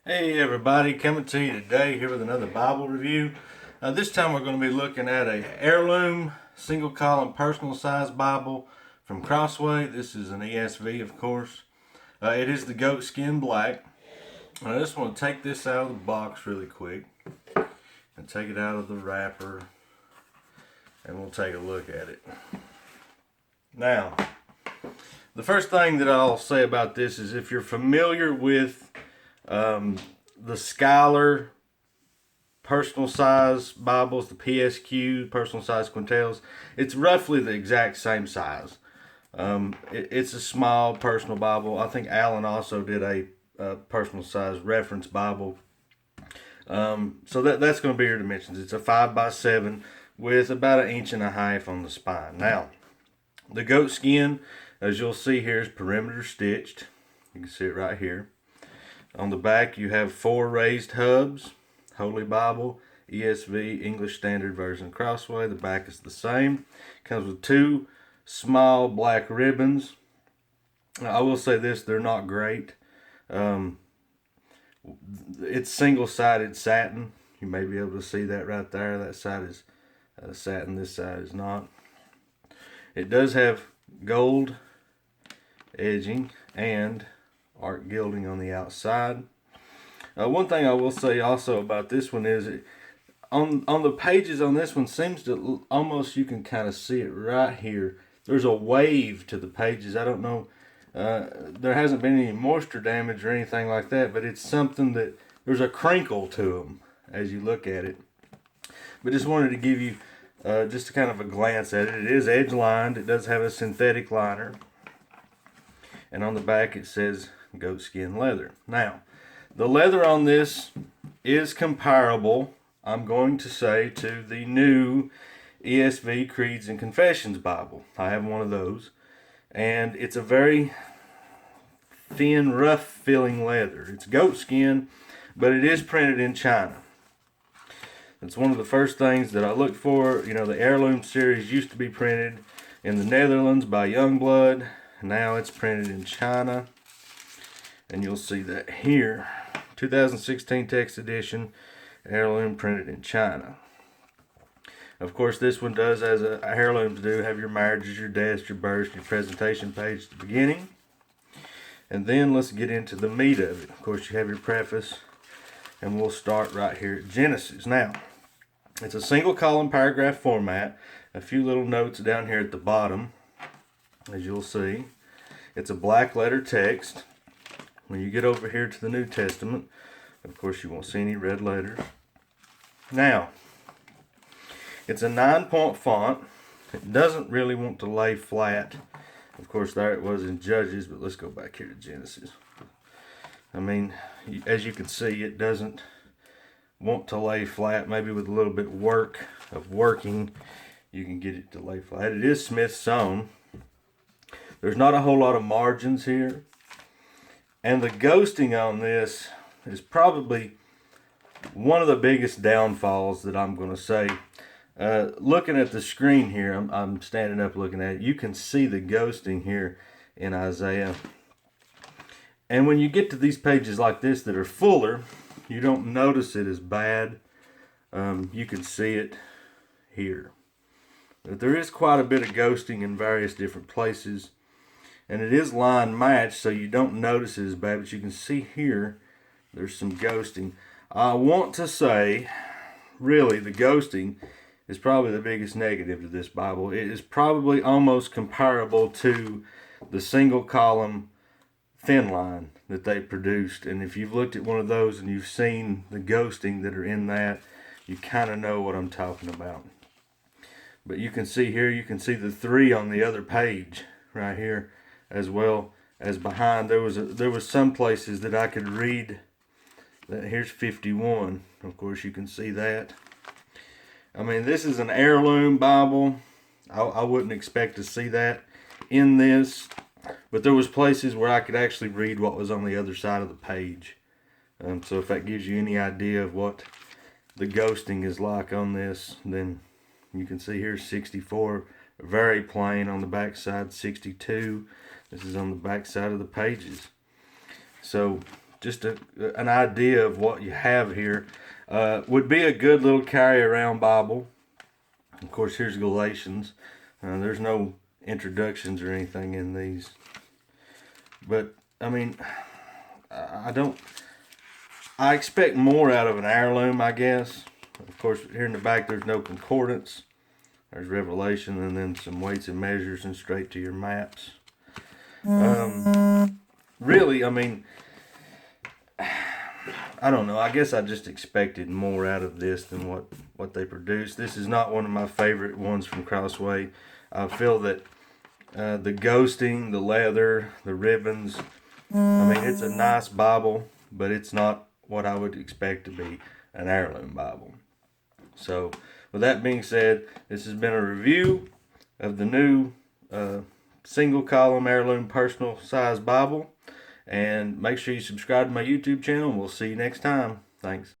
Hey everybody, coming to you today here with another Bible review. This time we're going to be looking at a Heirloom single column personal size Bible from Crossway. This is an ESV, of course. It is the goat skin black. I just want to take this out of the box really quick and take it out of the wrapper, and we'll take a look at it. Now, the first thing that I'll say about this is if you're familiar with the Scholar personal size Bibles, the PSQ personal size Quintels, it's roughly the exact same size. It's a small personal Bible. I think Alan also did a personal size reference Bible. So that's going to be your dimensions. It's a 5x7 with about 1.5 inches on the spine. Now, the goat skin, as you'll see here, is perimeter stitched. You can see it right here. On the back, you have 4 raised hubs, Holy Bible, ESV, English Standard Version, Crossway. The back is the same. Comes with 2 small black ribbons. I will say this, they're not great. It's single-sided satin. You may be able to see that right there. That side is satin, this side is not. It does have gold edging and art gilding on the outside. One thing I will say also about this one is on the pages on this one seems to almost, you can kind of see it right here. There's a wave to the pages. I don't know, there hasn't been any moisture damage or anything like that, but it's something that there's a crinkle to them as you look at it. But just wanted to give you just kind of a glance at it. It is edge lined. It does have a synthetic liner, and on the back it says goatskin leather. Now, the leather on this is comparable, I'm going to say, to the new ESV Creeds and Confessions Bible. I have one of those, and it's a very thin, rough feeling leather. It's goatskin, but it is printed in China. It's one of the first things that I looked for. You know, the Heirloom series used to be printed in the Netherlands by Youngblood. Now it's printed in China. And you'll see that here. 2016 text edition, Heirloom, printed in China. Of course, this one does, as heirlooms do, have your marriages, your deaths, your births, your presentation page at the beginning. And then let's get into the meat of it. Of course, you have your preface. And we'll start right here at Genesis. Now, it's a single column paragraph format. A few little notes down here at the bottom, as you'll see. It's a black letter text. When you get over here to the New Testament, of course you won't see any red letters. Now, it's a 9-point font. It doesn't really want to lay flat. Of course, there it was in Judges, but let's go back here to Genesis. I mean, as you can see, it doesn't want to lay flat. Maybe with a little bit of working, you can get it to lay flat. It is Smith sewn. There's not a whole lot of margins here. And the ghosting on this is probably one of the biggest downfalls that I'm going to say. Looking at the screen here, I'm standing up looking at it. You can see the ghosting here in Isaiah. And when you get to these pages like this that are fuller, you don't notice it as bad. You can see it here. But there is quite a bit of ghosting in various different places. And it is line matched, so you don't notice it as bad. But you can see here, there's some ghosting. I want to say, really, the ghosting is probably the biggest negative to this Bible. It is probably almost comparable to the single column thin line that they produced. And if you've looked at one of those and you've seen the ghosting that are in that, you kind of know what I'm talking about. But you can see here, you can see the 3 on the other page right here, as well as behind. There was some places that I could read that. Here's 51. Of course, you can see that. I mean, this is an Heirloom Bible. I wouldn't expect to see that in this, but there was places where I could actually read what was on the other side of the page. So if that gives you any idea of what the ghosting is like on this, then you can see here 64, very plain on the back side. 62, this is on the back side of the pages. So just an idea of what you have here. Would be a good little carry around Bible. Of course, here's Galatians. There's no introductions or anything in these. But, I mean, I expect more out of an heirloom, I guess. Of course, here in the back, there's no concordance. There's Revelation, and then some weights and measures and straight to your maps. Really, I mean, I don't know. I guess I just expected more out of this than what they produced. This is not one of my favorite ones from Crossway. I feel that the ghosting, the leather, the ribbons, I mean, it's a nice Bible, but it's not what I would expect to be an heirloom Bible. So, with that being said, this has been a review of the new single column heirloom personal size Bible. And make sure you subscribe to my YouTube channel, and we'll see you next time. Thanks.